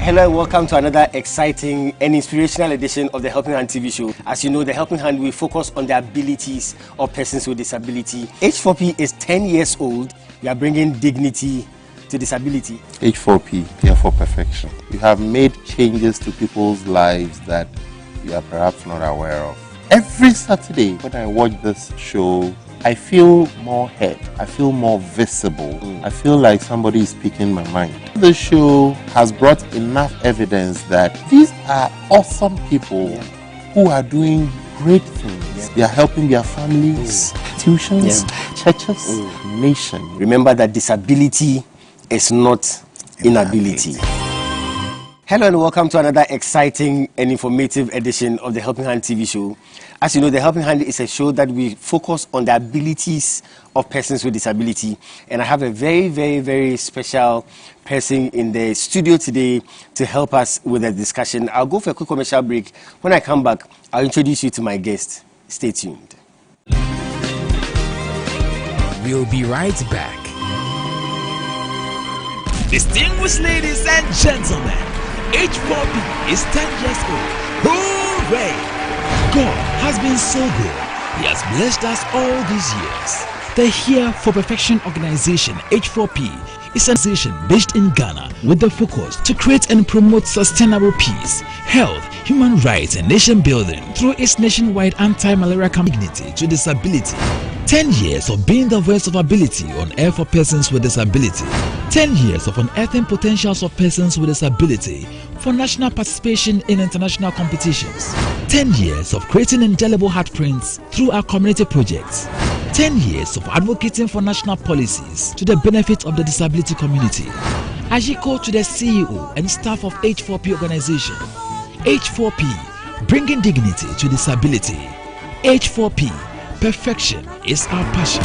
Hello and welcome to another exciting and inspirational edition of the Helping Hand TV show. As you know, the Helping Hand will focus on the abilities of persons with disability. H4P is 10 years old. We are bringing dignity to disability. H4P, here for perfection. You have made changes to people's lives that you are perhaps not aware of. Every Saturday when I watch this show, I feel more heard. I feel more visible. I feel like somebody is speaking my mind. The show has brought enough evidence that these are awesome people who are doing great things. They are helping their families, institutions, churches, nation. Remember that disability is not inability. Hello and welcome to another exciting and informative edition of the Helping Hand TV show. As you know, the Helping Hand is a show that we focus on the abilities of persons with disability. And I have a very, very, very special person in the studio today to help us with the discussion. I'll go for a quick commercial break. When I come back, I'll introduce you to my guest. Stay tuned. We'll be right back. Distinguished ladies and gentlemen, H4P is 10 years old. Hooray! God has been so good. He has blessed us all these years. The Here for Perfection organization, H4P, is an organization based in Ghana with the focus to create and promote sustainable peace, health, human rights, and nation building through its nationwide anti-malaria campaign Dignity to Disability. 10 years of being the voice of ability on air for persons with disability. 10 years of unearthing potentials of persons with disability for national participation in international competitions. 10 years of creating indelible handprints through our community projects. 10 years of advocating for national policies to the benefit of the disability community. Ajiko to the CEO and staff of H4P organization. H4P, bringing dignity to disability. H4P, perfection is our passion.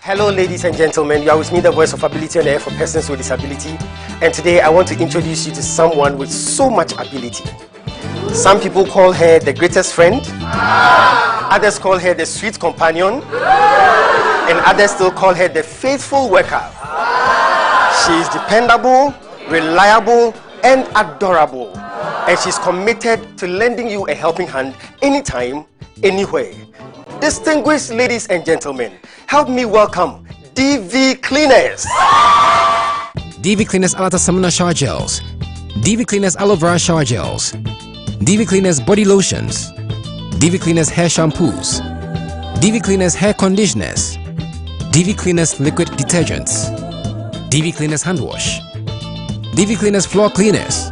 Hello ladies and gentlemen, you are with me, the voice of ability on air for persons with disability. And today I want to introduce you to someone with so much ability. Some people call her the greatest friend, others call her the sweet companion, and others still call her the faithful worker. She is dependable, reliable, and adorable. And she's committed to lending you a helping hand anytime, anywhere. Distinguished ladies and gentlemen, help me welcome DV Cleaners. DV Cleaners Alata Samuna Shower Gels, DV Cleaners Aloe Vera Shower Gels, DV Cleaners Body Lotions, DV Cleaners Hair Shampoos, DV Cleaners Hair Conditioners, DV Cleaners Liquid Detergents, DV Cleaners Hand Wash, DV Cleaners Floor Cleaners,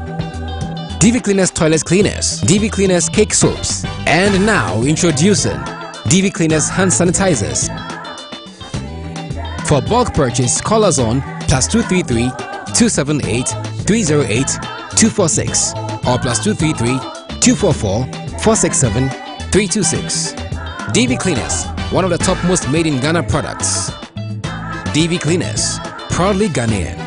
DV Cleaners Toilet Cleaners, DV Cleaners Cake Soaps, and now introducing DV Cleaners Hand Sanitizers. For bulk purchase, call us on +233 278 308 246 or +233 244 467 326. DV Cleaners, one of the top most made in Ghana products. DV Cleaners, proudly Ghanaian.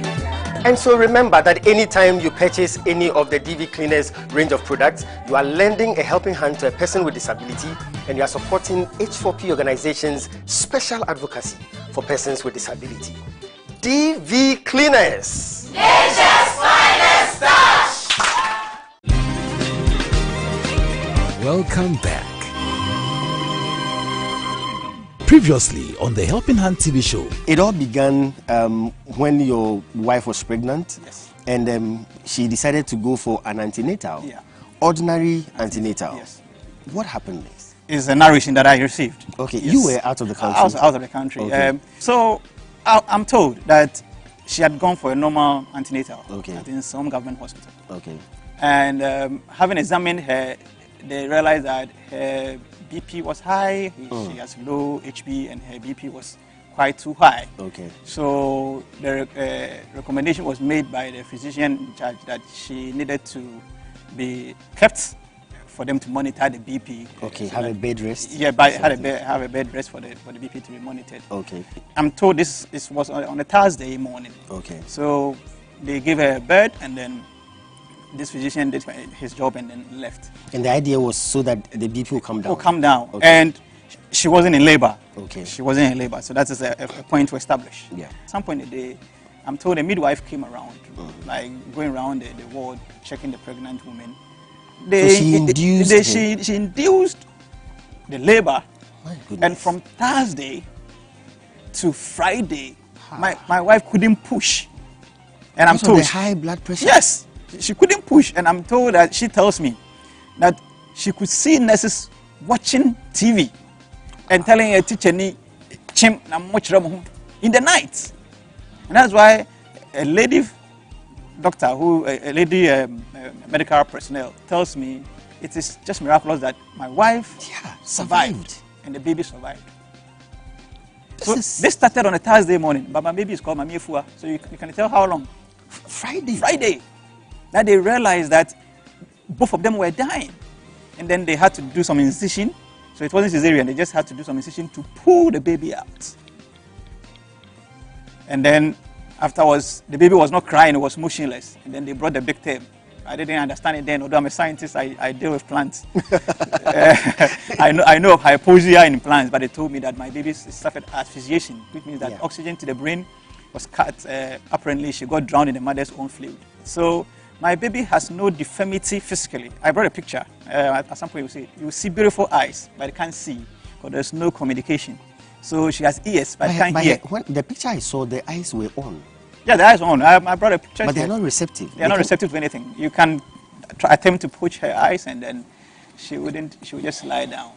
And so remember that anytime you purchase any of the DV Cleaners range of products, you are lending a helping hand to a person with disability, and you are supporting H4P organization's special advocacy for persons with disability. DV Cleaners, nature's finest touch. Welcome back. Previously on the Helping Hand TV show. It all began when your wife was pregnant, Yes. and she decided to go for an antenatal, Yeah. ordinary antenatal. Yes. What happened next? Is a narration that I received. Okay, Yes. you were out of the country. I was out of the country. Okay. So I'm told that she had gone for a normal antenatal Okay. in some government hospital. Okay. And having examined her, they realized that her BP was high, she has low HB, and her BP was quite too high. Okay. So the recommendation was made by the physician in charge that she needed to be kept for them to monitor the BP. Okay, have a bed rest. Yeah, but have a bed rest for the BP to be monitored. Okay. I'm told this was on a Thursday morning. Okay. So they gave her a bed, and then this physician did his job and then left. And the idea was so that the BP will come down. Will come down. Okay. And she wasn't in labor. Okay. She wasn't in labor, so that is a point to establish. Yeah. At some point in the day, I'm told a midwife came around, like going around the ward, checking the pregnant woman. She induced she induced the labor, My goodness. and from Thursday to Friday, my wife couldn't push. And I'm Because of told the high blood pressure. yes, she couldn't push, and I'm told that she tells me that she could see nurses watching TV and telling her teacher ni chim na mochiramu in the night, and that's why a lady doctor a lady medical personnel tells me it is just miraculous that my wife survived and the baby survived. So this started on a Thursday morning, but my baby is called Mami Efua, so you can tell how long. Friday. That they realized that both of them were dying. And then they had to do some incision. So it wasn't cesarean, they just had to do some incision to pull the baby out. And then afterwards, the baby was not crying, it was motionless. And then they brought the big tape. I didn't understand it then, although I'm a scientist, I deal with plants. I know of hypoxia in plants, but they told me that my baby suffered asphyxiation, which means that oxygen to the brain was cut. Apparently, she got drowned in the mother's own fluid. So my baby has no deformity physically. I brought a picture. At some point, you see beautiful eyes, but I can't see because there's no communication. So she has ears, but I can't hear. When the picture I saw, the eyes were on. Yeah, the eyes are on. I brought a picture. But they're not receptive. They're not receptive to anything. You can attempt to poach her eyes, and then she would just lie down.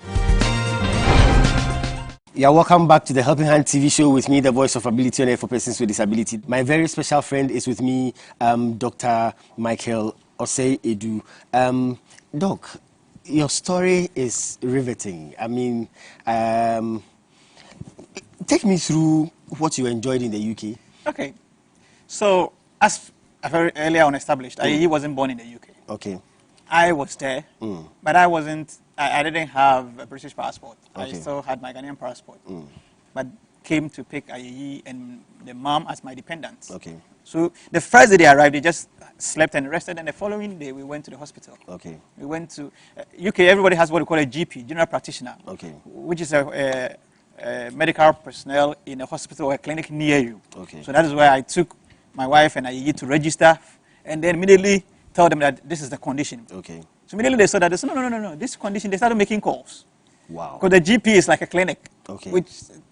Yeah, welcome back to the Helping Hand TV show with me, the voice of ability on air for persons with disability. My very special friend is with me, Dr. Michael Osei Edu. Doc, your story is riveting. I mean, take me through what you enjoyed in the UK. Okay. So, as very earlier on established, he wasn't born in the UK. Okay. I was there, but I wasn't. I didn't have a British passport. Okay. I still had my Ghanaian passport, but came to pick Ayeyi and the mom as my dependents. Okay. So the first day they arrived, they just slept and rested, and the following day we went to the hospital. Okay. We went to UK. Everybody has what we call a GP, general practitioner, Okay. which is a medical personnel in a hospital or a clinic near you. Okay. So that is where I took my wife and Ayeyi to register, and then immediately tell them that this is the condition. Okay. So immediately they saw that they said, no, this condition, they started making calls. Wow. Because the GP is like a clinic, Okay. which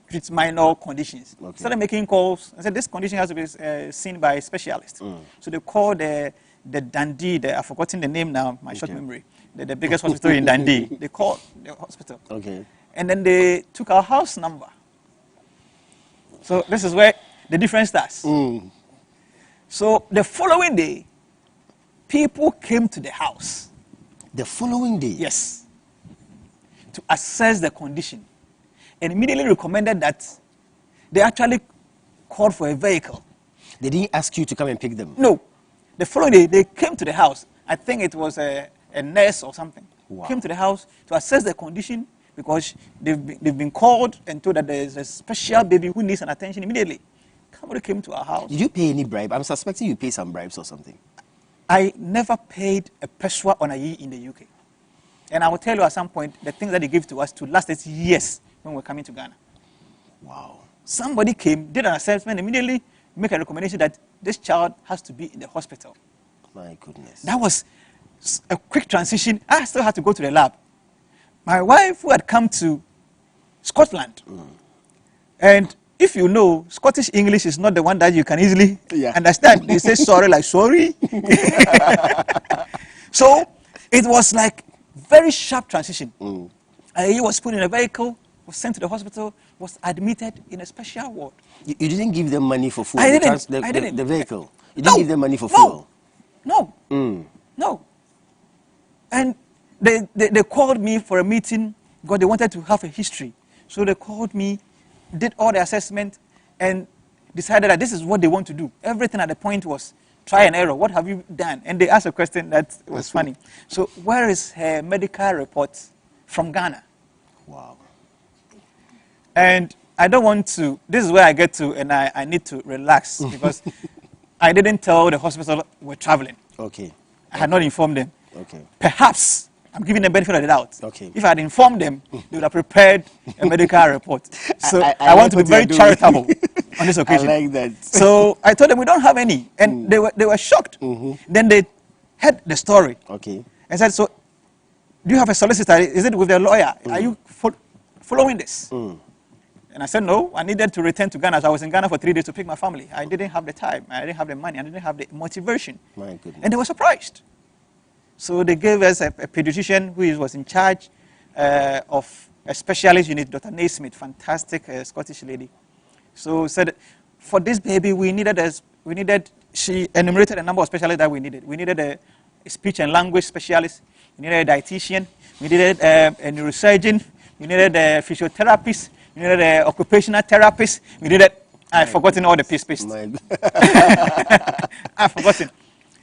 treats minor conditions. Okay. Started making calls and said this condition has to be seen by a specialist. So they called the Dundee, I've forgotten the name now, my short memory, the biggest hospital in Dundee. They called the hospital. Okay. And then they took our house number. So this is where the difference starts. So the following day, people came to the house. The following day? Yes. To assess the condition. And immediately recommended that they actually called for a vehicle. They didn't ask you to come and pick them? No. The following day, they came to the house. I think it was a nurse or something. Wow. Came to the house to assess the condition because they've been called and told that there is a special baby who needs an attention immediately. Somebody came to our house. Did you pay any bribe? I'm suspecting you pay some bribes or something. I never paid a peswa on Ayeyi in the UK. And I will tell you at some point, the things that they give to us to last us years when we're coming to Ghana. Wow. Somebody came, did an assessment, immediately make a recommendation that this child has to be in the hospital. My goodness. That was a quick transition. I still had to go to the lab. My wife, who had come to Scotland, and if you know, Scottish English is not the one that you can easily understand. They say sorry like sorry. So it was like very sharp transition. He was put in a vehicle, was sent to the hospital, was admitted in a special ward. You didn't give them money for food? I didn't. The vehicle? You didn't give them money for fuel? No. No. And they called me for a meeting because they wanted to have a history. So they called me, did all the assessment, and decided that this is what they want to do. Everything at the point was try and error. What have you done? And they asked a question that was funny. So where is her medical report from Ghana? Wow. And I don't want to, this is where I get to, and I need to relax because I didn't tell the hospital we're traveling. Okay. I had not informed them. Okay. Perhaps, I'm giving them benefit of the doubt. Okay. If I had informed them, they would have prepared a medical report. So I I want like to be what very you're doing. charitable on this occasion. I like that. So I told them we don't have any, and they were shocked. Then they heard the story Okay. and said, "So, do you have a solicitor? Is it with the lawyer? Are you following this?" And I said, "No, I needed to return to Ghana. So I was in Ghana for 3 days to pick my family. I didn't have the time. I didn't have the money. I didn't have the motivation." My goodness. And they were surprised. So they gave us a pediatrician who was in charge of a specialist unit, Dr. Naismith, fantastic Scottish lady. So said, for this baby, she enumerated a number of specialists that we needed. We needed a speech and language specialist. We needed a dietitian. We needed a neurosurgeon. We needed a physiotherapist. We needed an occupational therapist. We needed, I've forgotten all the piece. I've forgotten.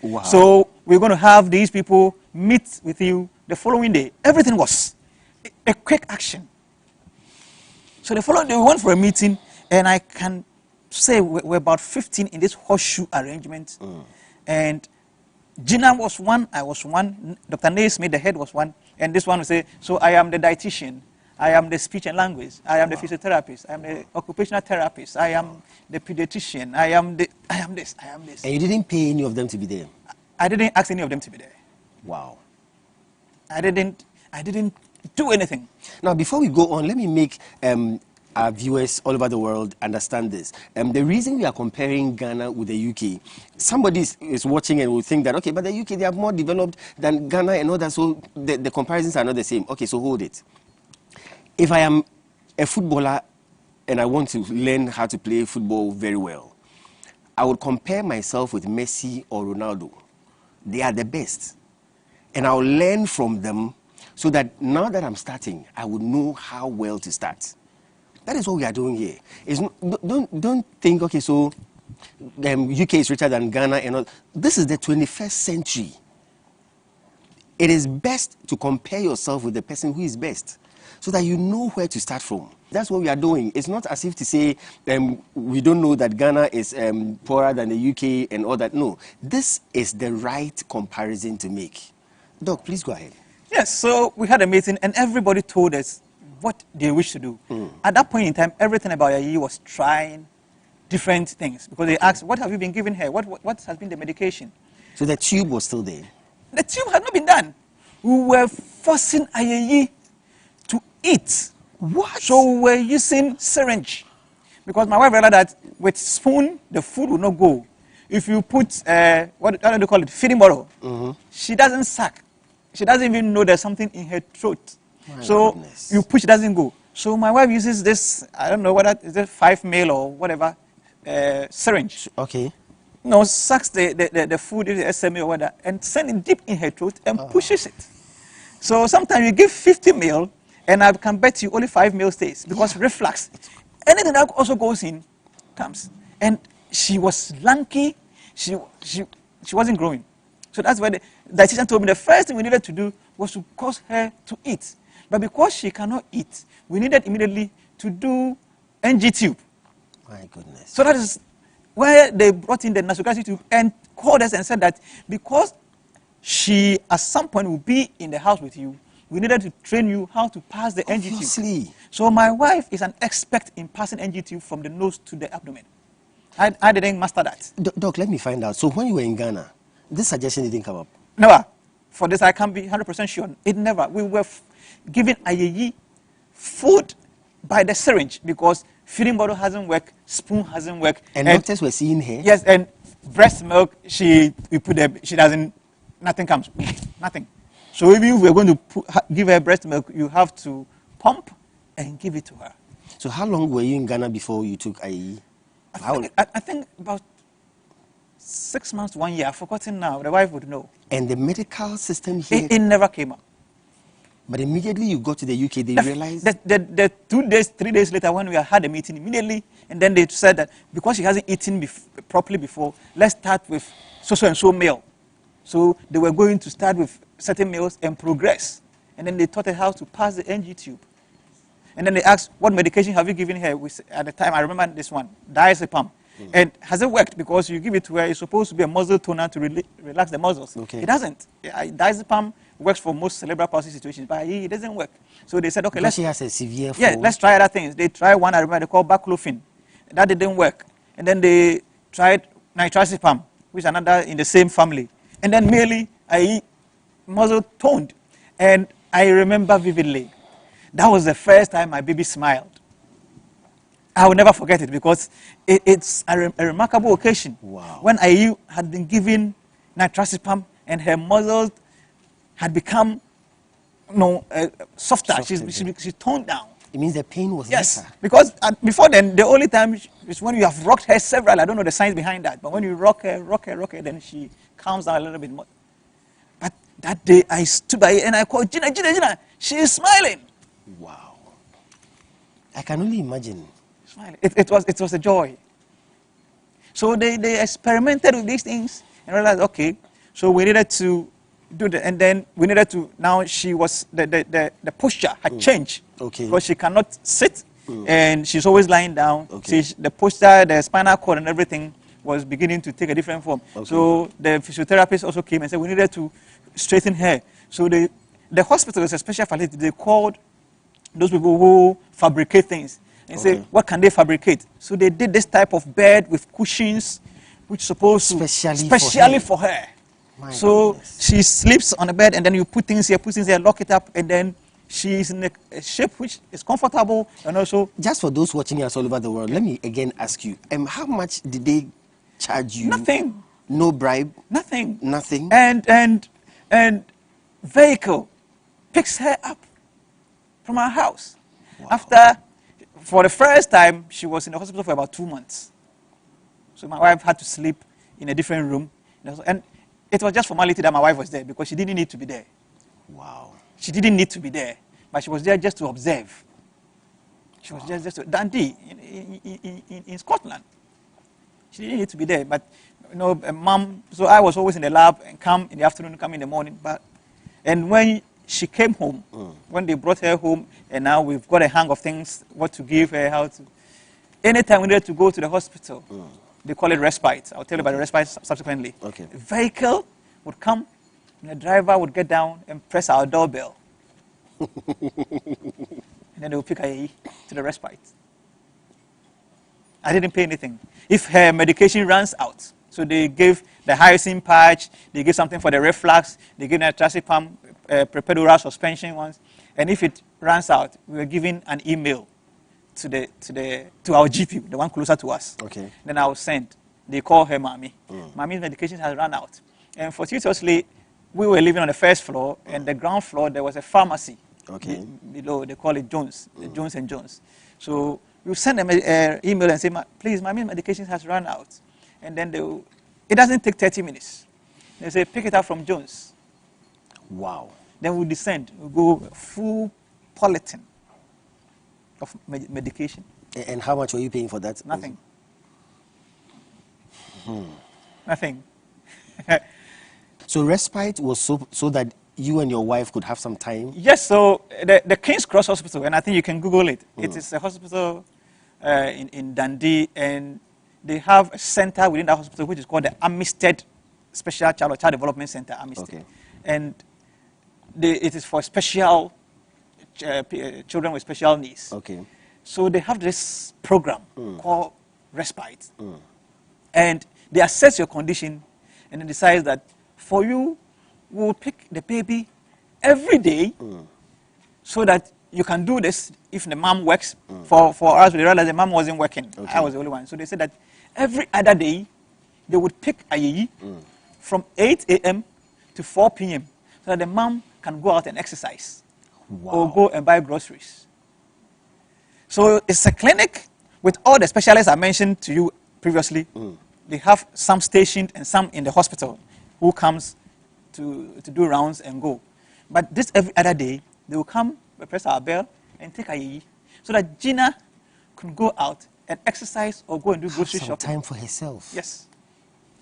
Wow. So we're going to have these people meet with you the following day. Everything was a quick action. So the following day we went for a meeting, and I can say we're about 15 in this horseshoe arrangement. And Gina was one, I was one, Dr. Naismith, the head, was one, and this one would say, so I am the dietitian, I am the speech and language, I am the physiotherapist, I am the occupational therapist, I am the pediatrician, I am this, I am this. And you didn't pay any of them to be there? I didn't ask any of them to be there. Wow. I didn't do anything. Now, before we go on, let me make our viewers all over the world understand this. The reason we are comparing Ghana with the UK, somebody is watching and will think that, okay, but the UK, they are more developed than Ghana and all that, so the comparisons are not the same. Okay, so hold it. If I am a footballer and I want to learn how to play football very well, I would compare myself with Messi or Ronaldo. They are the best. And I'll learn from them so that now that I'm starting, I would know how well to start. That is what we are doing here. Don't think, okay, so UK is richer than Ghana and all. This is the 21st century. It is best to compare yourself with the person who is best so that you know where to start from. That's what we are doing. It's not as if to say we don't know that Ghana is poorer than the UK and all that. No, this is the right comparison to make. Doc, please go ahead. Yes, so we had a meeting and everybody told us what they wish to do. At that point in time, everything about Yayi was trying different things because they asked, what have you been given here? What has been the medication? So the tube was still there? The tube had not been done. We were forcing Ayayi to eat. What? So we were using syringe. Because my wife realized that with spoon, the food will not go. If you put, what do you call it, feeding bottle, she doesn't suck. She doesn't even know there's something in her throat. So goodness. you push, it doesn't go. So my wife uses this, I don't know whether is it 5 ml or whatever, syringe. Okay. No, sucks the food, the SMA or whatever, and send it deep in her throat and pushes it. So sometimes you give 50 ml, and I can bet you only 5 ml stays because reflux. Anything that also goes in comes. And she was lanky. She wasn't growing. So that's why the dietitian told me the first thing we needed to do was to cause her to eat. But because she cannot eat, we needed immediately to do NG tube. My goodness. So that is where they brought in the nasoplasty tube and called us and said that because she at some point will be in the house with you, we needed to train you how to pass the NG tube. So my wife is an expert in passing NG tube from the nose to the abdomen. I didn't master that. Doc, let me find out. So when you were in Ghana, this suggestion didn't come up? Never. For this, I can be 100% sure. It never. We were giving Ayayi food by the syringe because feeding bottle hasn't worked, spoon hasn't worked. And doctors were seeing her? Yes, and breast milk, she doesn't, nothing comes, nothing. So if you were going to give her breast milk, you have to pump and give it to her. So how long were you in Ghana before you took IE? I think about 6 months, 1 year. I've forgotten now. The wife would know. And the medical system here? It never came up. But immediately you got to the UK, they realized... The 2 days, 3 days later, when we had a meeting, immediately, and then they said that because she hasn't eaten properly before, let's start with so-and-so meal. So they were going to start with certain meals and progress. And then they taught her how to pass the NG tube. And then they asked, what medication have you given her? At the time, I remember this one, diazepam. And has it worked? Because you give it to her, it's supposed to be a muscle toner to relax the muscles. Okay. It doesn't. Diazepam works for most cerebral palsy situations, but it doesn't work. So they said, okay, because she has a severe form. Yeah, let's try other things. They tried one, I remember, they called baclofen. That didn't work. And then they tried nitrazepam, which is another in the same family. And then merely, muscle toned. And I remember vividly, that was the first time my baby smiled. I will never forget it because it's a remarkable occasion. Wow. When IU had been given nitrazepam and her muscles had become softer. She toned down. It means the pain was yes, lesser. because before then, the only time is when you have rocked her several. I don't know the science behind that, but when you rock her, then she calms down a little bit more. But that day, I stood by and I called Gina, Gina, Gina. She is smiling. Wow. I can only imagine. Smiling. It was a joy. So they experimented with these things and realized, okay, so we needed to do that, and then we needed to. Now she was the posture had changed. Okay. Because she cannot sit, and she's always lying down. Okay. The posture, the spinal cord, and everything was beginning to take a different form. Okay. So the physiotherapist also came and said we needed to straighten her. So the hospital is a special facility. They called those people who fabricate things and say, what can they fabricate? So they did this type of bed with cushions, which is supposed to specially for her. So goodness. she sleeps on the bed, and then you put things here, lock it up, and then she's in a shape which is comfortable, and also... Just for those watching us all over the world, let me again ask you, how much did they charge you? Nothing. No bribe? Nothing. Nothing? And vehicle picks her up from our house. Wow. After, for the first time, she was in the hospital for about 2 months. So my wife had to sleep in a different room. And it was just formality that my wife was there because she didn't need to be there. Wow. She didn't need to be there, but she was there just to observe. She was just to Dundee in Scotland. She didn't need to be there, but mom. So I was always in the lab and come in the afternoon, come in the morning. And when she came home, when they brought her home, and now we've got a hang of things, what to give her, how to. Anytime we needed to go to the hospital, they call it respite. I'll tell you about the respite subsequently. Okay. The vehicle would come, and the driver would get down and press our doorbell. And then they would pick her to the respite. I didn't pay anything. If her medication runs out, so they gave the hyoscine patch, they gave something for the reflux, they gave nitrazepam, prepedural suspension ones, and if it runs out, we were given an email to our GP, the one closer to us. Okay. Then I was sent. They call her Mommy. Mommy's medication has run out. And fortuitously, we were living on the first floor, and the ground floor, there was a pharmacy. Okay. Below, they call it Jones, Jones and Jones. So we send them an email and say, please, Mommy's medication has run out. And then it doesn't take 30 minutes. They say, pick it up from Jones. Wow. Then we descend. We go full polythene of medication. And how much were you paying for that? Nothing. Nothing. So respite was so that you and your wife could have some time? Yes, so the King's Cross Hospital, and I think you can Google it. It is a hospital in Dundee, and they have a center within that hospital which is called the Amistad Special Child Development Center, Amistad. Okay. And it is for special children with special needs. Okay. So they have this program called Respite. And they assess your condition and then decide that for you, we'll pick the baby every day so that you can do this if the mom works. For us, we realized the mom wasn't working. Okay. I was the only one. So they said that every other day, they would pick Ayeyi from 8 a.m. to 4 p.m. so that the mom can go out and exercise or go and buy groceries. So it's a clinic with all the specialists I mentioned to you previously. They have some stationed and some in the hospital who comes to do rounds and go. But this every other day, they will come, press our bell, and take Ayeyi, so that Gina can go out and exercise or go and do grocery Some shopping. time for herself. Yes.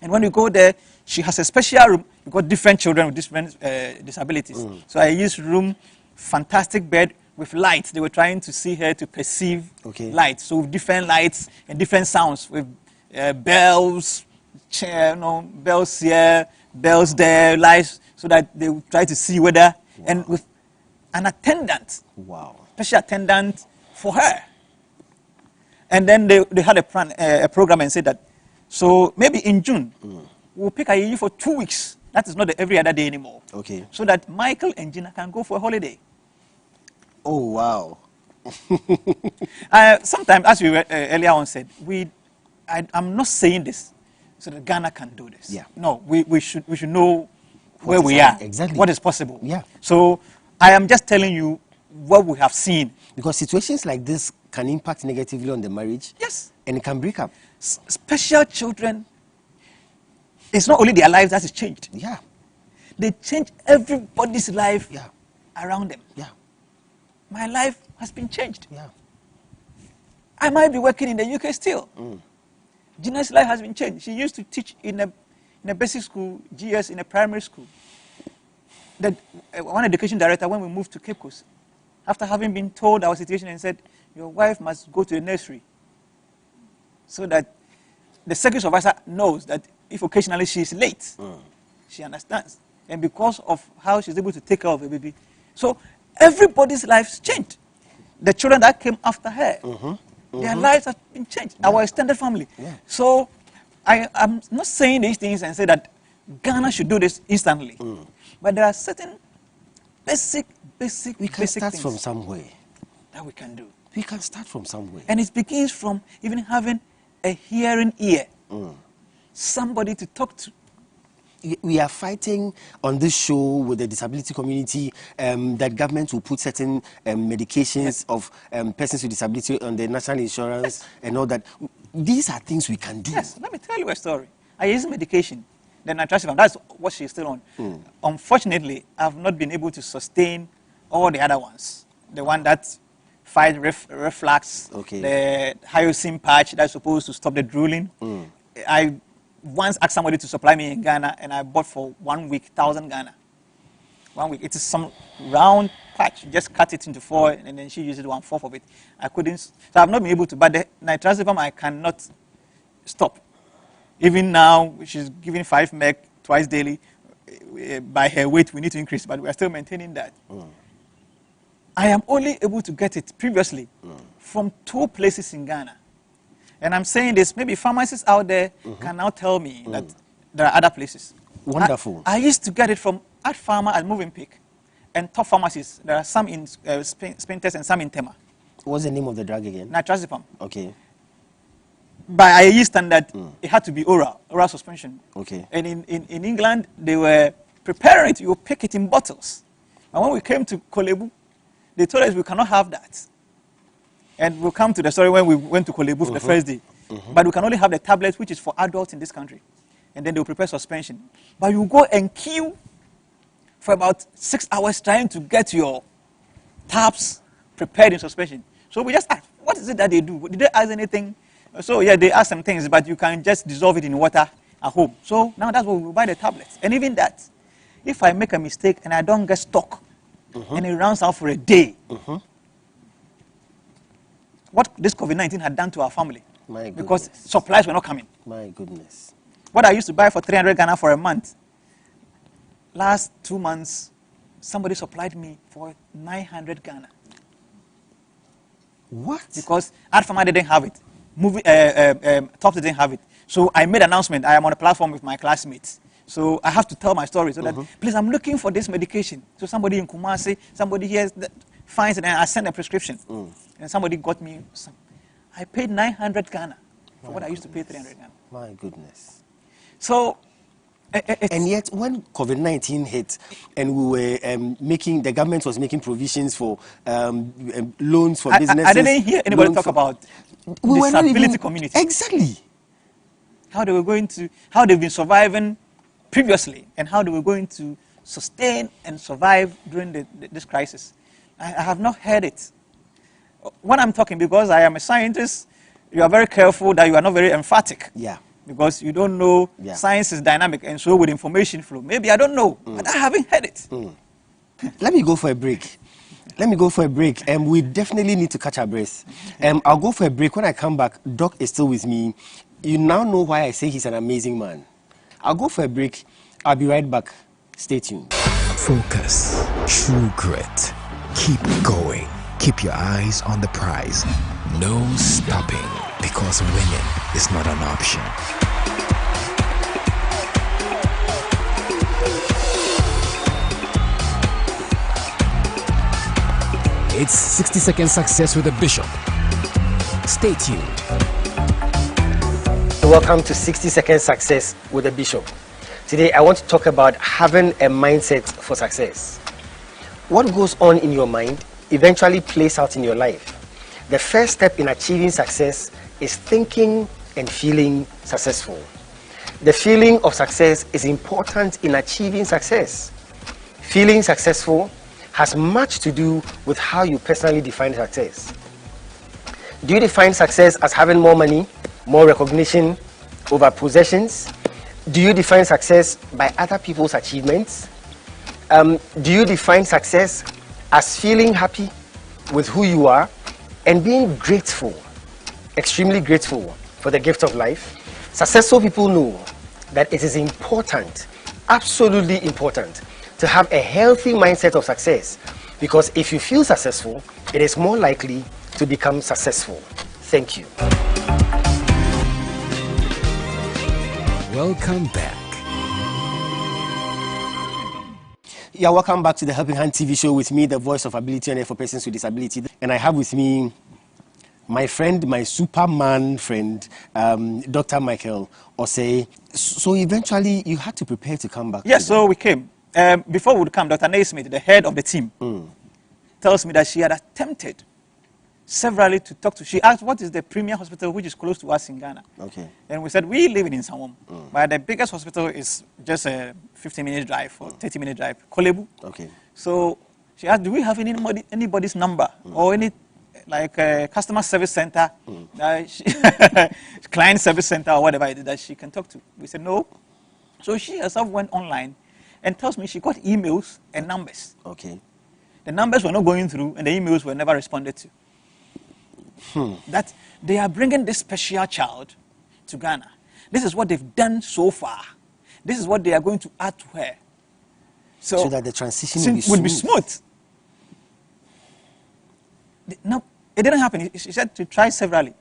And when you go there, she has a special room. We've got different children with different disabilities. So I use room, fantastic bed with lights. They were trying to see her to perceive lights. So with different lights and different sounds, with bells, bells here, bells there, lights, so that they would try to see whether, and with an attendant, special attendant for her. And then they had a program and said that, so maybe in June, we'll pick Ayeyi for 2 weeks. That is not every other day anymore. Okay. So that Michael and Gina can go for a holiday. Oh, wow. Sometimes, as we earlier on said, I'm not saying this so that Ghana can do this. Yeah. No, we should know where we are. Exactly. What is possible. Yeah. So I am just telling you what we have seen. Because situations like this can impact negatively on the marriage. Yes. And it can break up. Special children, it's not only their lives that is changed. Yeah. They change everybody's life around them. Yeah. My life has been changed. Yeah. I might be working in the UK still. Gina's life has been changed. She used to teach in a basic school, GS in a primary school. One education director, when we moved to Cape Coast, after having been told our situation and said, your wife must go to the nursery, so that the secretary supervisor knows that if occasionally she is late, she understands. And because of how she's able to take care of the baby. So everybody's lives changed. The children that came after her, their lives have been changed. Our extended family. So I'm not saying these things and say that Ghana should do this instantly. But there are certain basic We can start things from somewhere. that we can do. We can start from somewhere. And it begins from even having a hearing ear. Somebody to talk to. We are fighting on this show with the disability community that government will put certain medications of persons with disability on the national insurance and all that. These are things we can do. Yes, let me tell you a story. I use medication, then nitrazepam. That's what she's still on. Unfortunately, I've not been able to sustain all the other ones. The one that fight reflux, the hyoscine patch that's supposed to stop the drooling. I once asked somebody to supply me in Ghana, and I bought for 1 week, 1,000 Ghana. 1 week. It is some round patch. You just cut it into 4, and then she uses 1/4 of it. I couldn't, so I've not been able to. But the nitrazepam, I cannot stop. Even now, she's giving 5 mg twice daily. By her weight, we need to increase, but we are still maintaining that. I am only able to get it previously from 2 places in Ghana. And I'm saying this, maybe pharmacists out there can now tell me that there are other places. Wonderful. I used to get it from Art Pharma at Moving Peak and Top Pharmacies. There are some in Spintest and some in Tema. What's the name of the drug again? Nitrazepam. Okay. By IAE standard, it had to be oral suspension. Okay. And in England, they were preparing it. You will pick it in bottles. And when we came to Kolebu, they told us we cannot have that. And we'll come to the story when we went to Kolebu for the first day. But we can only have the tablet, which is for adults in this country. And then they'll prepare suspension. But you go and queue for about 6 hours trying to get your tabs prepared in suspension. So we just asked, what is it that they do? Did they ask anything? So yeah, they ask some things, but you can just dissolve it in water at home. So now that's what we buy the tablets. And even that, if I make a mistake and I don't get stock, and it runs out for a day, what this COVID-19 had done to our family, because supplies were not coming. My goodness. What I used to buy for 300 Ghana for a month, last 2 months, somebody supplied me for 900 Ghana. What? Because Art Pharma didn't have it. Top didn't have it. So I made an announcement. I am on a platform with my classmates. So I have to tell my story. So that, please, I'm looking for this medication. So somebody in Kumasi, somebody here finds it, and I send a prescription. And somebody got me some. I paid 900 Ghana for what I used to pay 300 Ghana. My goodness. So, and yet, when COVID-19 hit, and we were the government was making provisions for loans for businesses. I didn't hear anybody talk about disability community. Exactly. How they've been surviving previously, and how they were going to sustain and survive during this crisis. I have not heard it. When I'm talking, because I am a scientist, you are very careful that you are not very emphatic. Yeah. Because you don't know science is dynamic, and so with information flow. Maybe I don't know, but I haven't heard it. Let me go for a break. And we definitely need to catch our breath. I'll go for a break. When I come back, Doc is still with me. You now know why I say he's an amazing man. I'll go for a break. I'll be right back. Stay tuned. Focus. True grit. Keep going. Keep your eyes on the prize. No stopping, because winning is not an option. It's 60-second success with a bishop. Stay tuned. Welcome to 60-second success with a bishop. Today I want to talk about having a mindset for success. What goes on in your mind eventually plays out in your life. The first step in achieving success is thinking and feeling successful. The feeling of success is important in achieving success. Feeling successful has much to do with how you personally define success. Do you define success as having more money, more recognition over possessions? Do you define success by other people's achievements? Do you define success as feeling happy with who you are and being grateful, extremely grateful for the gift of life? Successful people know that it is important, absolutely important, to have a healthy mindset of success, because if you feel successful, it is more likely to become successful. Thank you. Welcome back. Yeah, welcome back to the Helping Hand TV show with me, the voice of ability and for persons with disability. And I have with me my friend, my Superman friend, Dr. Michael Osei. So eventually you had to prepare to come back. Yes, so we came. Before we would come, Dr. Naismith, the head of the team, tells me that she had attempted severally to talk to. She asked, what is the premier hospital which is close to us in Ghana? Okay. And we said, we live in Nsawam. But the biggest hospital is just a 15-minute drive or 30-minute drive, Kolebu. Okay. So she asked, do we have anybody's number or any customer service center, client service center or whatever it is that she can talk to? We said, no. So she herself went online and tells me she got emails and numbers. Okay. The numbers were not going through and the emails were never responded to. That they are bringing this special child to Ghana. This is what they've done so far. This is what they are going to add to her. So that the transition will be smooth. No, it didn't happen. She said to try severally.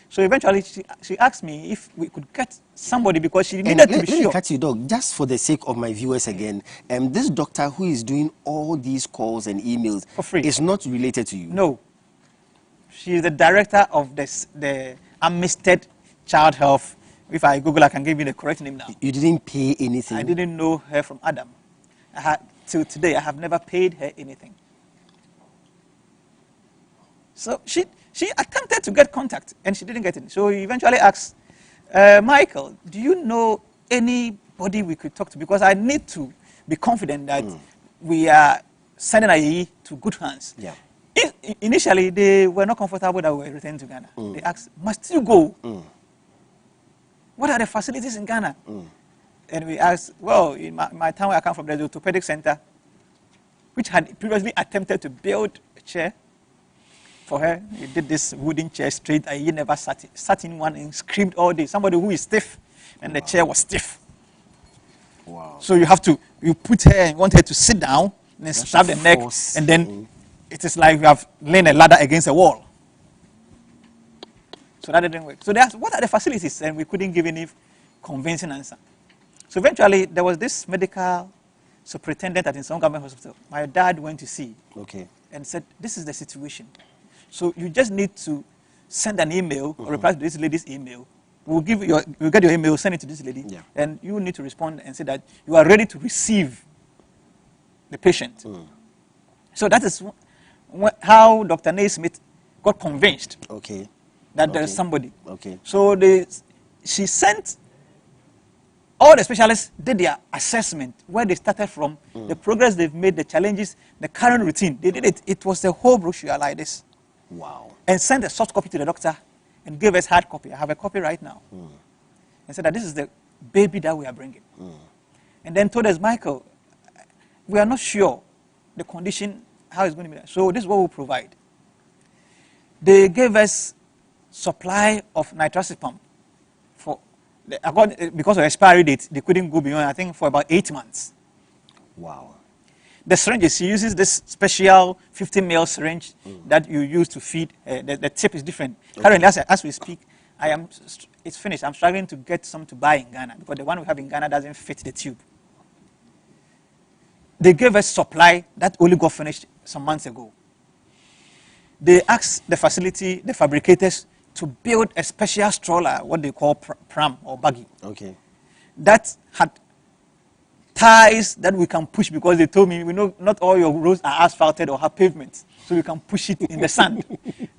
So eventually she asked me if we could get somebody because she needed to be sure. Let me cut you, Doc, just for the sake of my viewers again. This doctor who is doing all these calls and emails for free is not related to you? No. She is the director of the Amistad Child Health. If I Google, I can give you the correct name now. You didn't pay anything? I didn't know her from Adam. Till today, I have never paid her anything. So she attempted to get contact, and she didn't get it. So he eventually asked, Michael, do you know anybody we could talk to? Because I need to be confident that we are sending IE to good hands. Yeah. Initially, they were not comfortable that we were returned to Ghana. They asked, must you go? What are the facilities in Ghana? And we asked, well, in my town where I come from, there's the orthopedic center, which had previously attempted to build a chair for her. He did this wooden chair straight. He never sat in one and screamed all day. Somebody who is stiff, and the chair was stiff. Wow. So you put her and want her to sit down, and then strap the neck, and then it is like you have laid a ladder against a wall. So that didn't work. So they asked, what are the facilities? And we couldn't give any convincing answer. So eventually, there was this medical superintendent at Nsawam Government Hospital. My dad went to see and said, this is the situation. So you just need to send an email or reply to this lady's email. We'll get your email, send it to this lady, and you need to respond and say that you are ready to receive the patient. So that is how Dr. Naismith got convinced that there is somebody. So she sent all the specialists did their assessment, where they started from, the progress they've made, the challenges, the current routine. They did it. It was the whole brochure like this. Wow. And sent a soft copy to the doctor and gave us hard copy. I have a copy right now. And said that this is the baby that we are bringing. And then told us, Michael, we are not sure the condition, how it's going to be. So this is what we'll provide. They gave us supply of nitrous pump. Because of expiry date, they couldn't go beyond, I think, for about 8 months. Wow. The syringes, she uses this special 50 ml syringe that you use to feed. The tip is different. Okay. Currently, as we speak, it's finished. I'm struggling to get some to buy in Ghana because the one we have in Ghana doesn't fit the tube. They gave us supply that only got finished some months ago. They asked the facility, the fabricators, to build a special stroller, what they call pram or buggy. Okay. That had ties that we can push because they told me, we know not all your roads are asphalted or have pavements, so we can push it in the sand.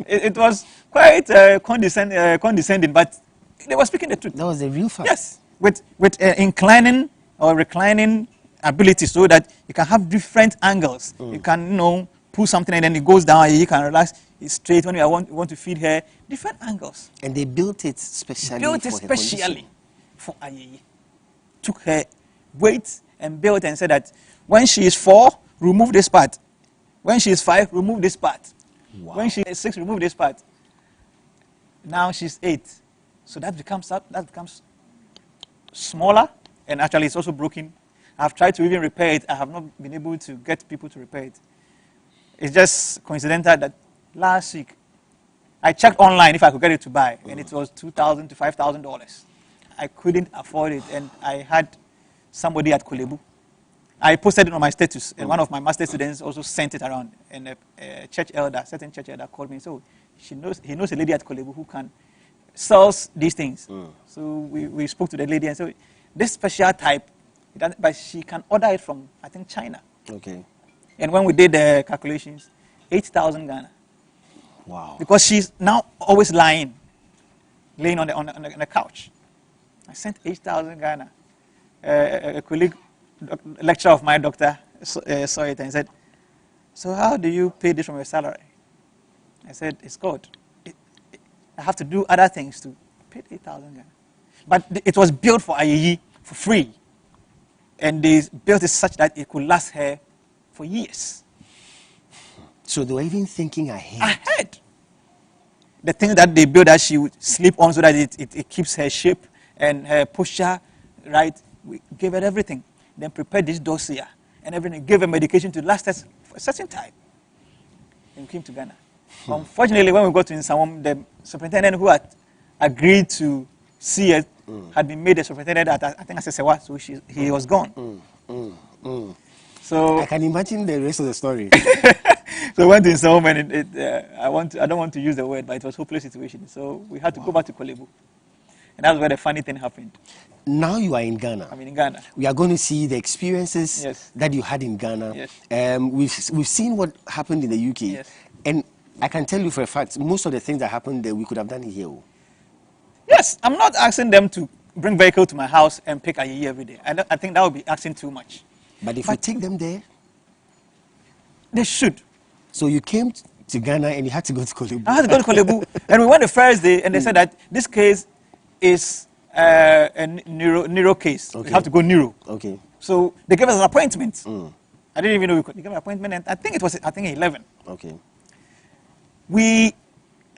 It was quite condescending, but they were speaking the truth. That was the real fact. Yes, with inclining or reclining ability so that you can have different angles. You can, pull something and then it goes down, you can relax. It's straight when you want to feed her, different angles. And they built it specially for Ayeye. Took her weight and built and said that when she is 4, remove this part. When she is 5, remove this part. Wow. When she is 6, remove this part. Now she's 8. So that becomes smaller, and actually it's also broken. I've tried to even repair it. I have not been able to get people to repair it. It's just coincidental that last week, I checked online if I could get it to buy, and it was $2,000 to $5,000. I couldn't afford it, and I had somebody at Kolebu. I posted it on my status, and one of my master students also sent it around, and a certain church elder called me. So he knows a lady at Kolebu who sells these things. So we spoke to the lady, and so this special type, but she can order it from, I think, China. Okay. And when we did the calculations, 8,000 Ghana. Wow. Because she's now always laying on the couch. I sent 8,000 Ghana. A colleague, lecturer of my doctor, saw it and said, so how do you pay this from your salary? I said, it's good. I have to do other things to pay 8,000 Ghana. But it was built for Ayeye for free. And they built it such that it could last her for years. So they were even thinking ahead. Ahead. The thing that they built that she would sleep on so that it keeps her shape and her posture right. We gave her everything. Then prepared this dossier and everything. Gave her medication to last us for a certain time. And we came to Ghana. Unfortunately, when we got to Nsawam, the superintendent who had agreed to see it had been made a superintendent at, I think, Asesewa, so he was gone. So I can imagine the rest of the story. So we went to Nsawam, and I don't want to use the word, but it was a hopeless situation. So we had to go back to Kolebu. And that's where the funny thing happened. Now you are in Ghana. I'm in Ghana. We are going to see the experiences that you had in Ghana. Yes. We've seen what happened in the UK. Yes. And I can tell you for a fact, most of the things that happened there, we could have done it here. Yes, I'm not asking them to bring vehicle to my house and pick Ayeye every day. I think that would be asking too much. But if we take them there? They should. So you came to Ghana and you had to go to Kolebu. I had to go to Kolebu. And we went the first day, and they said that this case is a neuro case. Okay. You have to go neuro. Okay. So they gave us an appointment. I didn't even know we could. They gave an appointment, and I think it was 11. Okay.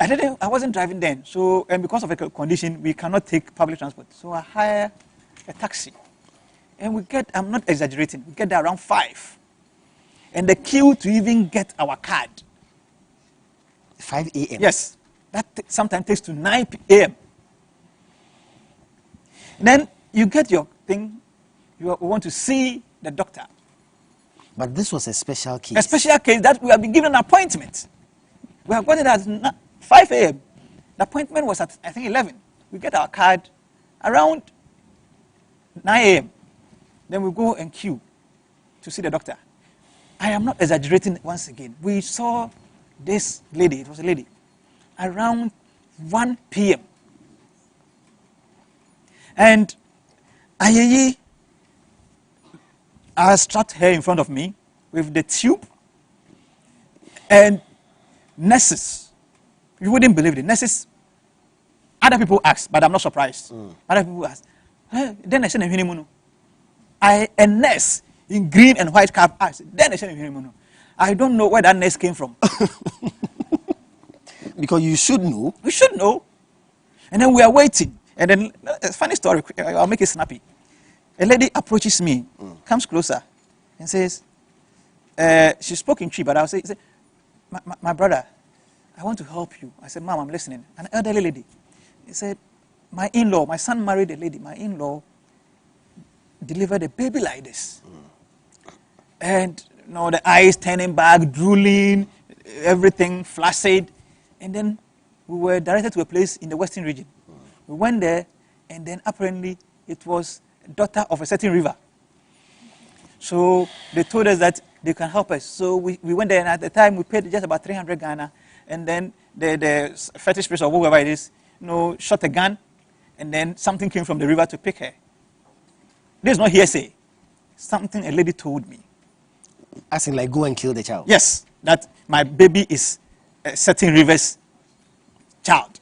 I wasn't driving then, so, and because of a condition, we cannot take public transport. So I hire a taxi. And I'm not exaggerating, we get there around 5. And the queue to even get our card. 5 a.m.? Yes. That sometimes takes to 9 a.m. Then you get your thing, you want to see the doctor. But this was a special case. A special case that we have been given an appointment. We have gotten it at 5 a.m. The appointment was at, I think, 11. We get our card around 9 a.m. Then we go and queue to see the doctor. I am not exaggerating once again. We saw this lady, it was a lady, around 1 p.m. And Ayeyi strapped her in front of me with the tube, and nurses, you wouldn't believe it, nurses, other people ask, but I'm not surprised. Other people ask. Then I said, a nurse in green and white cap asked. Then I said, I don't know where that nurse came from. Because you should know. We should know. And then we are waiting. And then, a funny story, I'll make it snappy. A lady approaches me, comes closer, and says, she spoke in Twi, but I'll say, my brother, I want to help you. I said, Mom, I'm listening. An elderly lady. He said, my in-law, my son married a lady. My in-law delivered a baby like this. And the eyes turning back, drooling, everything flaccid. And then we were directed to a place in the Western region. We went there, and then apparently it was a daughter of a certain river. So they told us that they can help us. So we went there, and at the time we paid just about 300 Ghana. And then the fetish priest or whoever it is, shot a gun, and then something came from the river to pick her. This is not hearsay. Something a lady told me. As in, like, go and kill the child? Yes, that my baby is a certain river's child.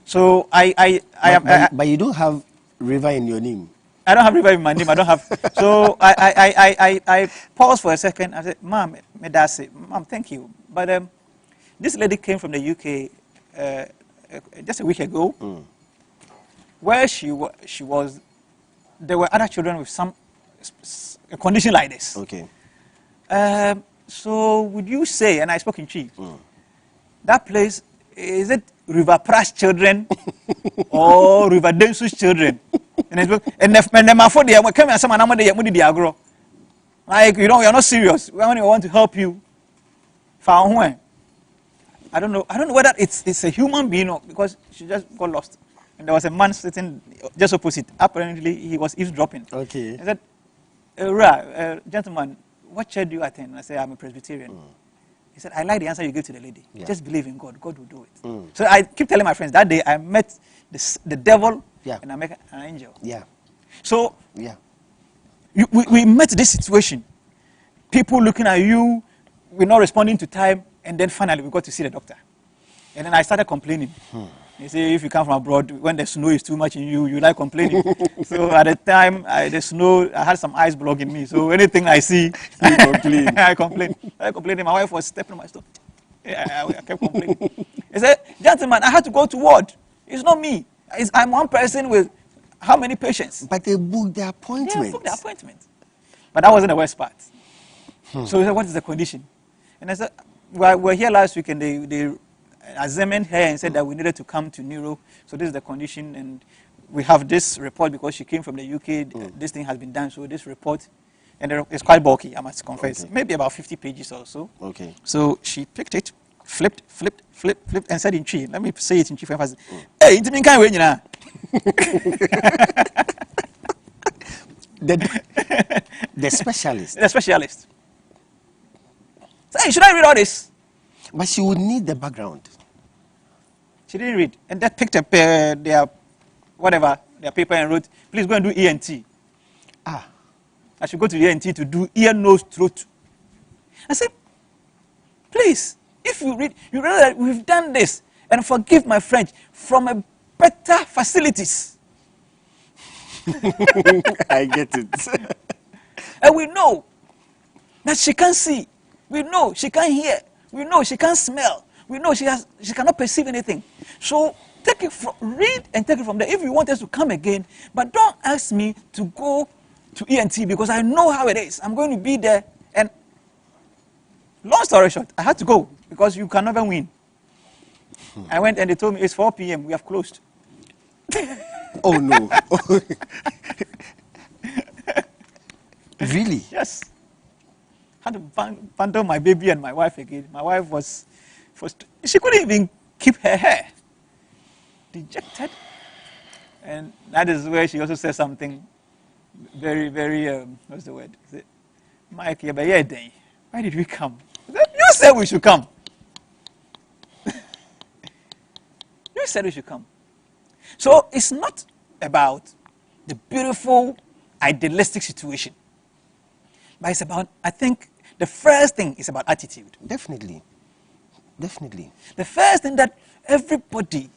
So but you don't have river in your name. I don't have river in my name. I don't have. So I paused for a second. I said, Mom, Mom, thank you. But this lady came from the UK just a week ago, where she was. There were other children with a condition like this. Okay. So would you say, and I spoke in Twi, that place, is it River Prash children or River Densus children? And the came and someone like, you're not serious. We only want to help you. I don't know whether it's a human being or because she just got lost. And there was a man sitting just opposite. Apparently, he was eavesdropping. Okay. He said, gentleman, what church do you attend? I said, I'm a Presbyterian. He said, I like the answer you gave to the lady. Yeah. Just believe in God. God will do it. So I keep telling my friends, that day I met the devil and I met an angel. Yeah. So we met this situation. People looking at you, we're not responding to time, and then finally we got to see the doctor. And then I started complaining. They say if you come from abroad, when the snow is too much in you, you like complaining. So at the time, the snow, I had some ice blocking me. So anything I see, I complain. I complained. My wife was stepping on my stove. I kept complaining. He said, gentlemen, I had to go to ward. It's not me. I'm one person with how many patients? But they booked the appointment. Yeah, booked the appointment. But that wasn't the worst part. So he said, what is the condition? And I said, we were here last week and they examined her and said that we needed to come to neuro. So this is the condition, and we have this report because she came from the UK. This thing has been done. So this report, and it's quite bulky, I must confess. Okay. Maybe about 50 pages or so. Okay. So she picked it, flipped, and said in Twi. Let me say it in Twi for emphasis. Hey, it's me kind of way, The specialist. The specialist. So, hey, should I read all this? But she would need the background. She didn't read. And that picked up their paper and wrote, please go and do ENT. I should go to the ENT to do ear, nose, throat. I said, please, if you read, you realize that we've done this, and forgive my French, from a better facilities. I get it. And we know that she can't see. We know she can't hear. We know she can't smell. We know she cannot perceive anything. So read and take it from there. If you want us to come again, but don't ask me to go to ENT because I know how it is. I'm going to be there. And long story short, I had to go because you can never win. I went and they told me it's 4 p.m. We have closed. Oh no. Really? Yes. I had to bundle my baby and my wife again. My wife was she couldn't even keep her hair. Dejected. And that is where she also said something very, very, what's the word? Mike, why did we come? You said we should come. You said we should come. So it's not about the beautiful, idealistic situation. But it's about, I think, the first thing is about attitude. Definitely. Definitely. The first thing that everybody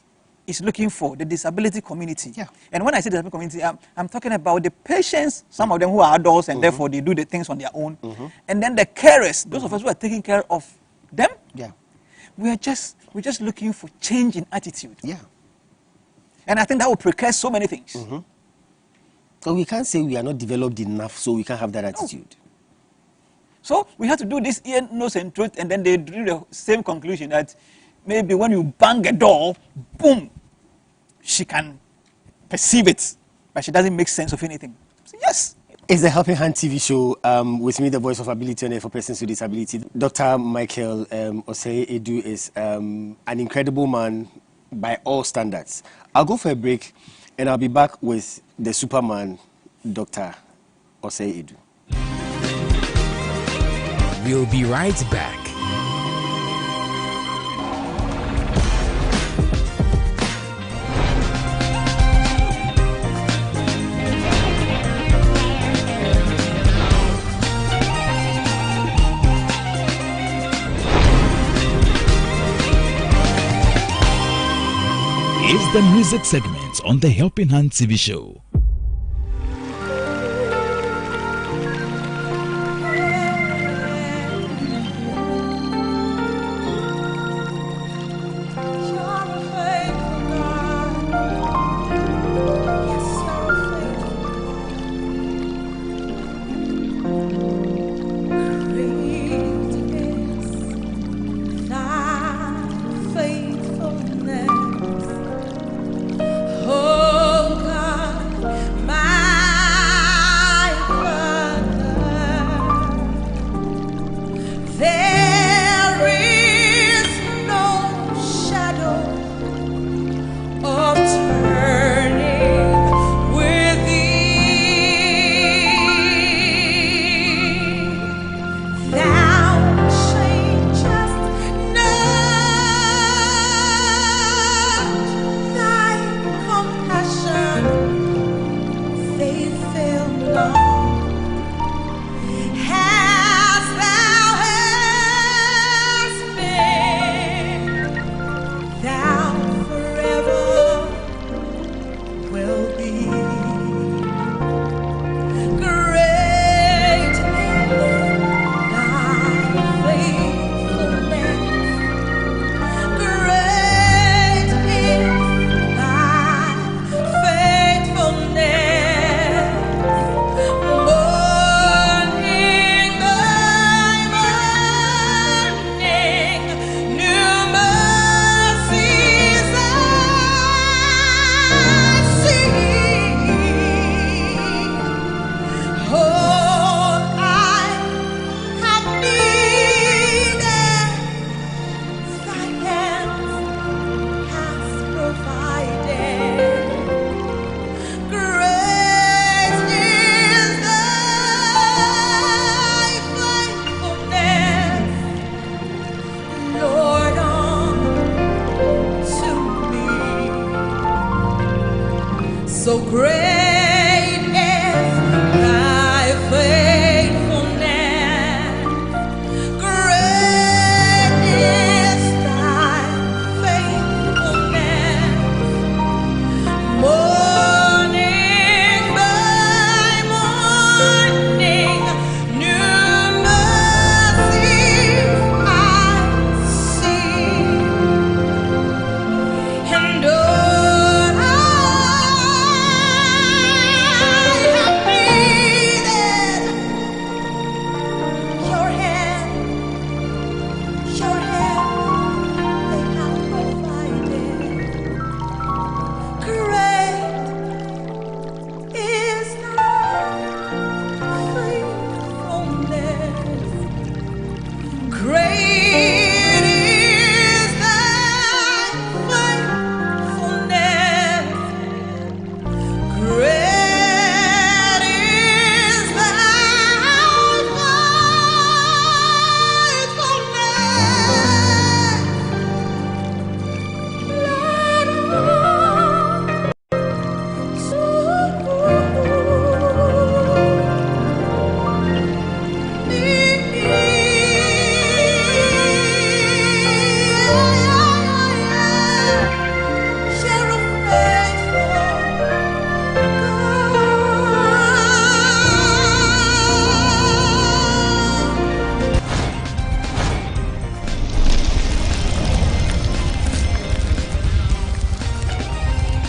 is looking for, the disability community. Yeah. And when I say disability community, I'm talking about the patients, some of them who are adults and therefore they do the things on their own. And then the carers, those of us who are taking care of them. Yeah. We're just looking for change in attitude. Yeah. And I think that will preclude so many things. So we can't say we are not developed enough, so we can't have that attitude. So we have to do this ear, nose, and throat, and then they do the same conclusion that maybe when you bang a door, boom, she can perceive it, but she doesn't make sense of anything. So yes. It's the Helping Hand TV show with me, the voice of ability on air for persons with disability. Dr. Michael Osei Edu is an incredible man by all standards. I'll go for a break, and I'll be back with the Superman, Dr. Osei Edu. We'll be right back. It's the music segment on the Helping Hand TV show. So great is thy faithfulness. Great is thy faithfulness. Morning by morning, new mercies I see. And all I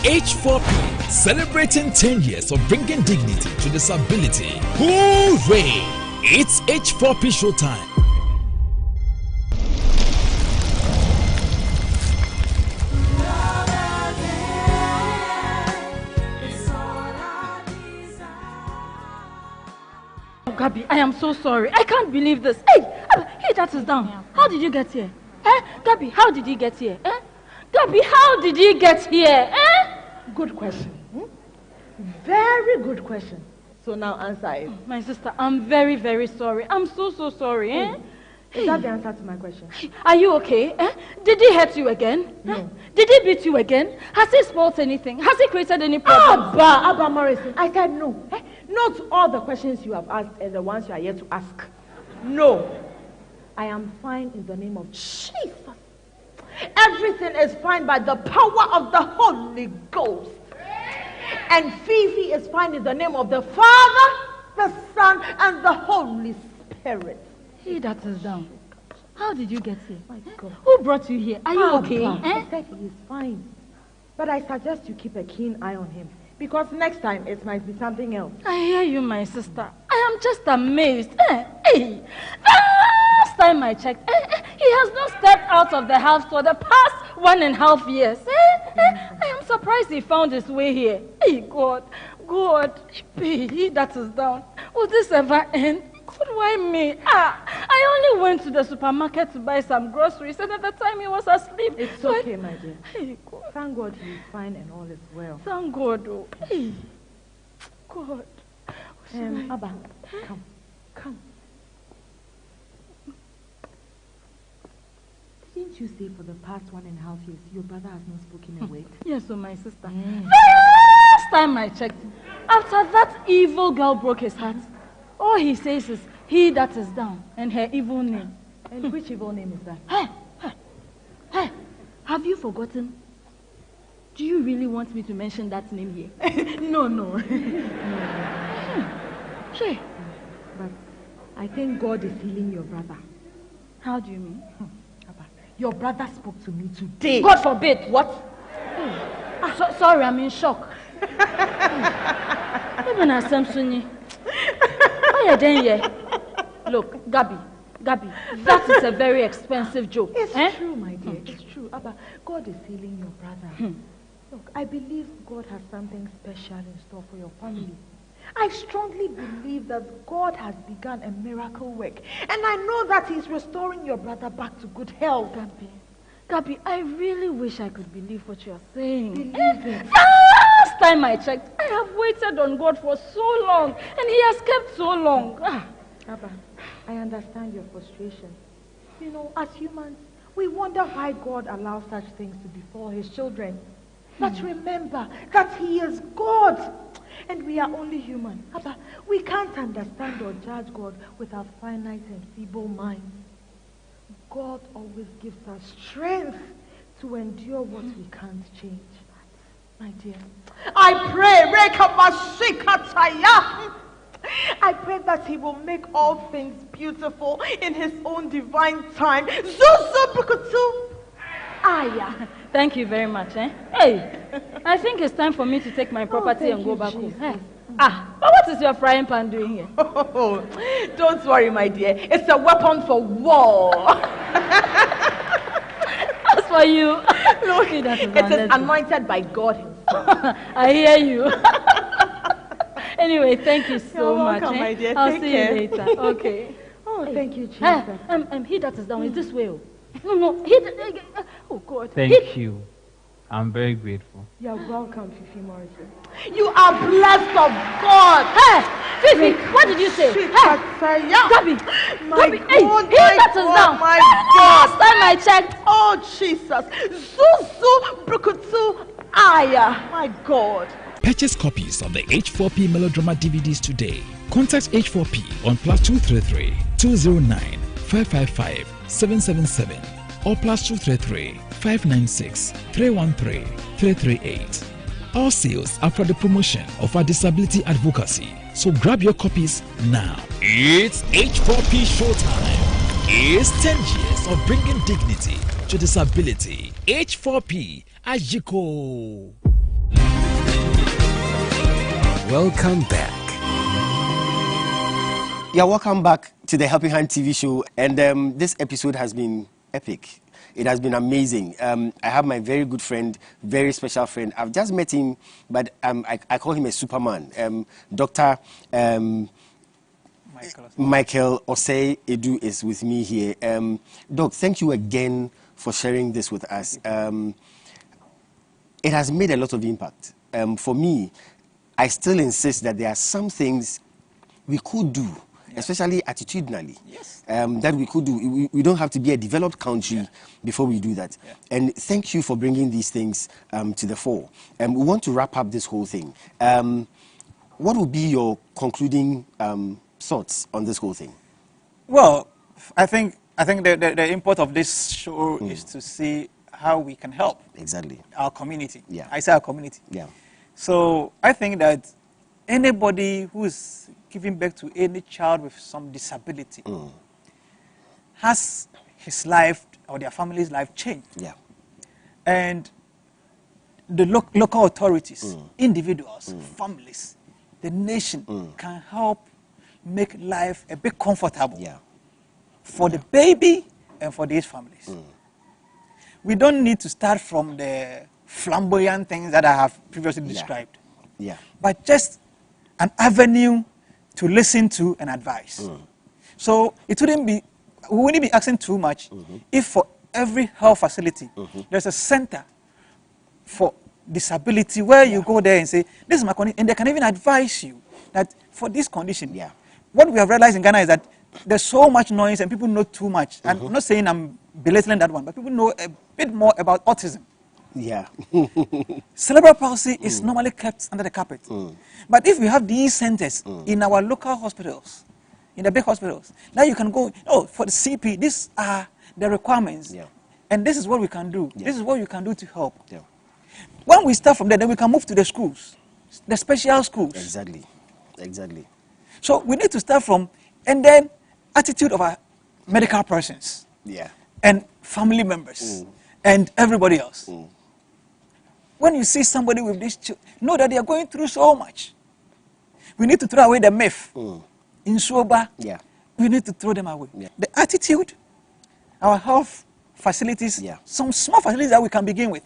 H4P, celebrating 10 years of bringing dignity to disability. Hooray! It's H4P showtime. Gabby, I am so sorry. I can't believe this. Hey, that is down. How did you get here? Gabby, how did you get here? Gabby, how did you get here? Good question. Very good question. So now answer it. My sister, I'm very, very sorry. I'm so sorry. Is that the answer to my question? Are you okay? Did he hurt you again? No. Did he beat you again? Has he spoiled anything? Has he created any problems? Abba Morrison, I said no. Not all the questions you have asked are the ones you are yet to ask. No. I am fine in the name of Jesus. Everything is fine by the power of the Holy Ghost. And Fifi is fine in the name of the Father, the Son, and the Holy Spirit. He that is down. How did you get here? My God. Who brought you here? Are you okay? I said he is fine. But I suggest you keep a keen eye on him. Because next time it might be something else. I hear you, my sister. I am just amazed. The last time I checked, he has not stepped out of the house for the past 1.5 years. I am surprised he found his way here. God, he that is down. Will this ever end? God, why me? I only went to the supermarket to buy some groceries, and at the time he was asleep. It's okay, my dear. Thank God he is fine and all is well. Thank God. Oh. God. Abba, come. Didn't you say for the past 1.5 years your brother has not spoken a word? Yes, my sister. The last time I checked, after that evil girl broke his heart, all he says is, he that is down, and her evil name. And which evil name is that? Hey, have you forgotten? Do you really want me to mention that name here? No. Sure. But I think God is healing your brother. How do you mean? Your brother spoke to me today. God forbid. What? Sorry, I'm in shock. Even as Samsoni. Look, Gabby, that is a very expensive joke. It's true, my dear. It's true. Abba, God is healing your brother. Look, I believe God has something special in store for your family. I strongly believe that God has begun a miracle work. And I know that he's restoring your brother back to good health. Gabby, I really wish I could believe what you're saying. Believe it. Last time I checked, I have waited on God for so long, and he has kept so long. Abba, I understand your frustration. You know, as humans, we wonder why God allows such things to befall his children. But remember that he is God, and we are only human. Abba, we can't understand or judge God with our finite and feeble minds. God always gives us strength to endure what we can't change. My dear, I pray that he will make all things beautiful in his own divine time. Thank you very much. Hey, I think it's time for me to take my property and go back home. But what is your frying pan doing here? Don't worry, my dear. It's a weapon for war. As for you, look, it is anointed by God himself. I hear you. Anyway, thank you so You're much. welcome, my dear. I'll Take see care. you later. Okay. Thank you, Jesus. He that is down is this way. No. Oh God. Thank you. I'm very grateful. You're welcome, Fifi Morrison. You are blessed of God. Fifi, what did you say? Gabby, my God, he that is down. My Last time I checked. Oh, Jesus. Zuzu Brukutu Aya. My God. Purchase copies of the H4P Melodrama DVDs today. Contact H4P on +233 209 555 777 or +233 596 313 338. All sales are for the promotion of our disability advocacy. So grab your copies now. It's H4P Showtime. It's 10 years of bringing dignity to disability. H4P Ajiko. Welcome back. Yeah, welcome back to the Helping Hand TV show. And this episode has been epic. It has been amazing. I have my very good friend, very special friend. I've just met him, but I call him a Superman. Dr. Michael Osei Edu is with me here. Doc, thank you again for sharing this with us. It has made a lot of impact. For me, I still insist that there are some things we could do, especially attitudinally, that we could do. We don't have to be a developed country before we do that. And thank you for bringing these things to the fore. We want to wrap up this whole thing. What would be your concluding thoughts on this whole thing? Well, I think the import of this show is to see how we can help our community. I say our community. So I think that anybody who is giving birth to any child with some disability has his life or their family's life changed. And the local authorities, individuals, families, the nation can help make life a bit comfortable for the baby and for these families. We don't need to start from the flamboyant things that I have previously described, but just an avenue to listen to and advise. So it wouldn't be, we wouldn't be asking too much if for every health facility there's a center for disability where you go there and say, this is my condition, and they can even advise you that for this condition, what we have realized in Ghana is that there's so much noise and people know too much. And I'm not saying I'm belittling that one, but people know a bit more about autism. Cerebral palsy is normally kept under the carpet. But if we have these centers in our local hospitals, in the big hospitals, now you can go, oh, for the CP, these are the requirements. And this is what we can do. This is what you can do to help. When we start from there, then we can move to the schools, the special schools. Exactly. So we need to start from, and then attitude of our medical persons. And family members. And everybody else. When you see somebody with this, know that they are going through so much. We need to throw away the myth. In Soba, we need to throw them away. The attitude, our health facilities, some small facilities that we can begin with.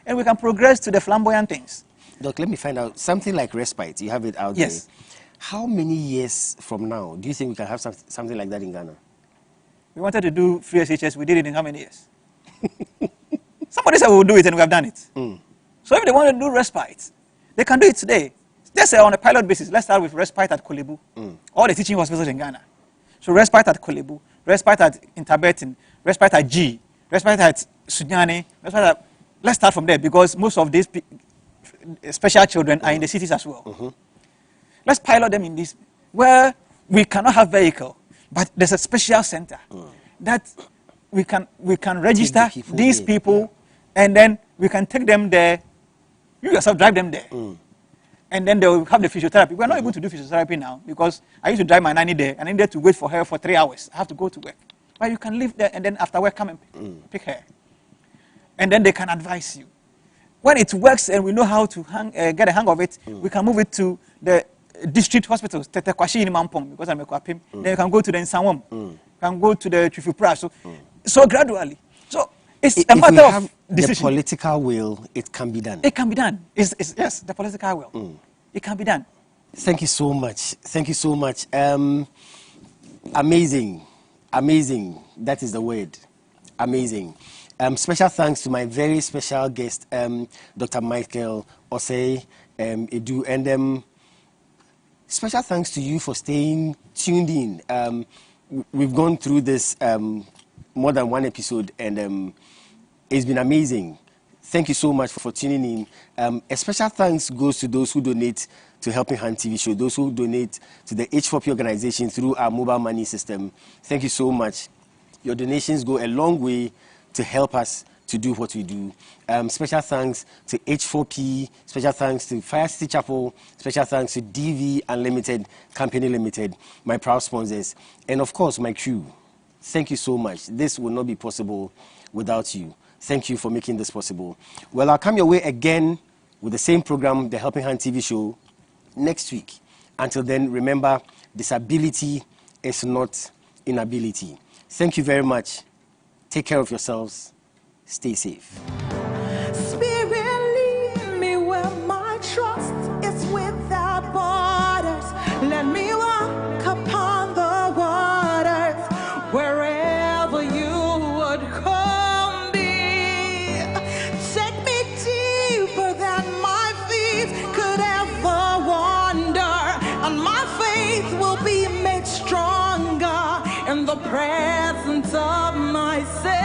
And we can progress to the flamboyant things. Doc, let me find out, something like respite, you have it out there. How many years from now do you think we can have something like that in Ghana? We wanted to do free SHS, we did it in how many years? Somebody said we will do it and we have done it. So if they want to do respite, they can do it today. Let's say on a pilot basis, let's start with respite at Kolebu, all the teaching hospitals in Ghana. So respite at Kolebu, respite at Interbetin, respite at G, respite at Sunyani, let's start from there because most of these special children are in the cities as well. Let's pilot them in this, where we cannot have vehicle, but there's a special center that we can register these people, and then we can take them there. You yourself drive them there. And then they will have the physiotherapy. We're not able to do physiotherapy now because I used to drive my nanny there and I needed to wait for her for 3 hours. I have to go to work. But you can live there and then after work come and pick her. And then they can advise you. When it works and we know how to get a hang of it, we can move it to the district hospitals, Tetekwashi in Mampong, because I'm a Kwapim. Then you can go to the Nsanwam. You can go to the Trifupra. So gradually. So it's a matter of decision. The political will, it can be done. It can be done. Yes, the political will. It can be done. Thank you so much. Thank you so much. Amazing. Amazing. That is the word. Amazing. Special thanks to my very special guest, Dr. Michael Osei Edu. And special thanks to you for staying tuned in. We've gone through this more than one episode, and it's been amazing. Thank you so much for tuning in. A special thanks goes to those who donate to Helping Hand TV show, those who donate to the H4P organization through our mobile money system. Thank you so much. Your donations go a long way to help us to do what we do. Special thanks to H4P, special thanks to Fire City Chapel, special thanks to DV Unlimited Company Limited, my proud sponsors, and of course my crew. Thank you so much. This would not be possible without you. Thank you for making this possible. Well, I'll come your way again with the same program, the Helping Hand TV show, next week. Until then, remember, disability is not inability. Thank you very much. Take care of yourselves. Stay safe. Spirit, lead me where my trust is without borders. Let me walk upon the waters wherever you would call me. Take me deeper than my feet could ever wander, and my faith will be made stronger in the presence of my Savior.